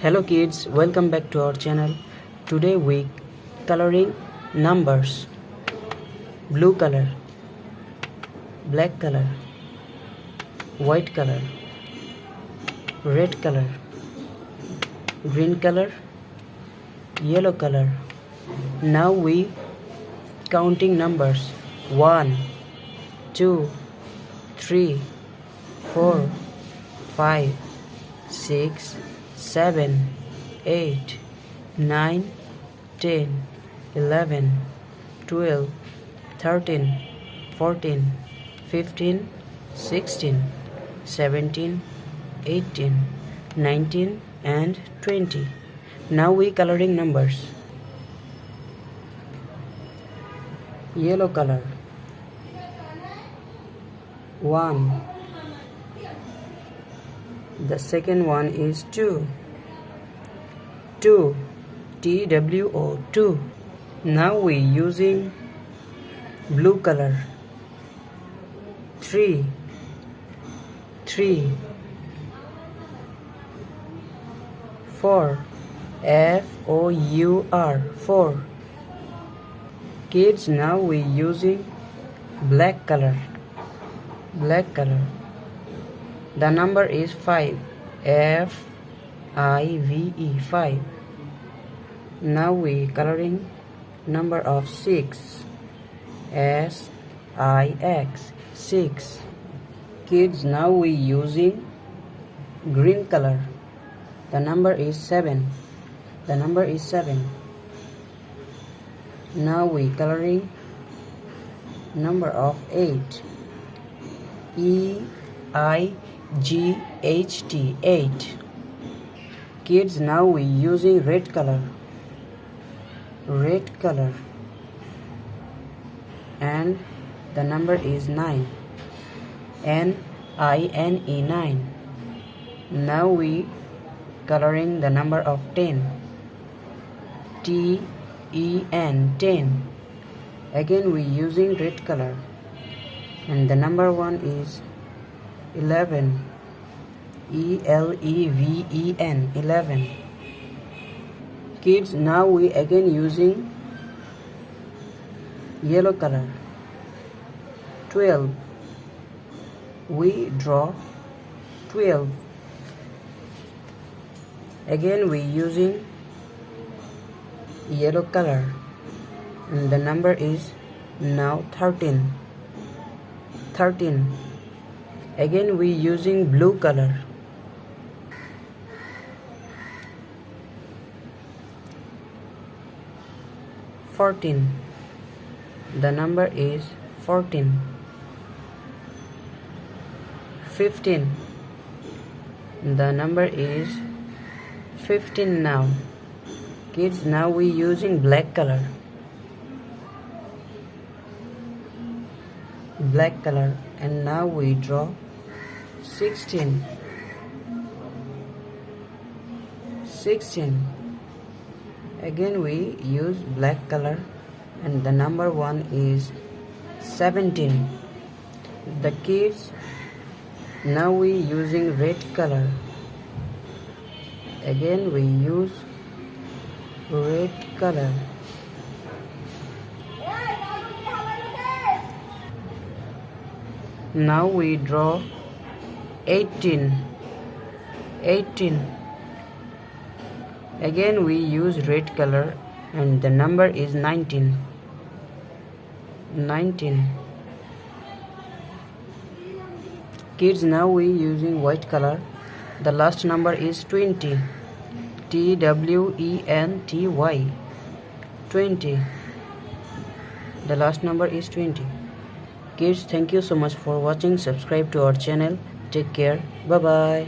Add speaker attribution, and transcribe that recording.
Speaker 1: Hello kids, welcome back to our channel. Today we coloring numbers. Blue color, black color, white color, red color, green color, yellow color. Now we counting numbers. 1, 2, 3, 4, 5, 6, 7, 8, 9, 10, 11, 12, 13, 14, 15, 16, 17, 18, 19 and 20. Now we coloring numbers. Yellow color 1. The second one is 2. 2. TWO 2. Now we using blue color 3. 3. 4. FOUR 4. Kids, now we using black color. Black color. The number is 5. FIVE 5. Now we coloring number of 6. SIX 6. Kids, now we using green color. The number is 7. The number is 7. Now we coloring number of 8. EIGHT 8. Kids, now we using red color. Red color. And the number is 9. NINE 9. Now we coloring the number of 10. TEN 10. Again we using red color. And the number one is 11. ELEVEN 11. Kids, now we again using yellow color. 12. We draw 12. Again we using yellow color, and the number is now 13. 13. Again we using blue color. 14. The number is 14. 15. The number is 15 now. Kids, now we using black color. Black color, and now we draw 16. 16. Again we use black color, and the number one is 17. The kids, now we using red color. Again we use red color. Now we draw 18. 18. Again we use red color, and the number is 19. 19. Kids, now we using white color. The last number is 20. TWENTY 20. The last number is 20. Kids, thank you so much for watching. Subscribe to our channel. Take care. Bye bye.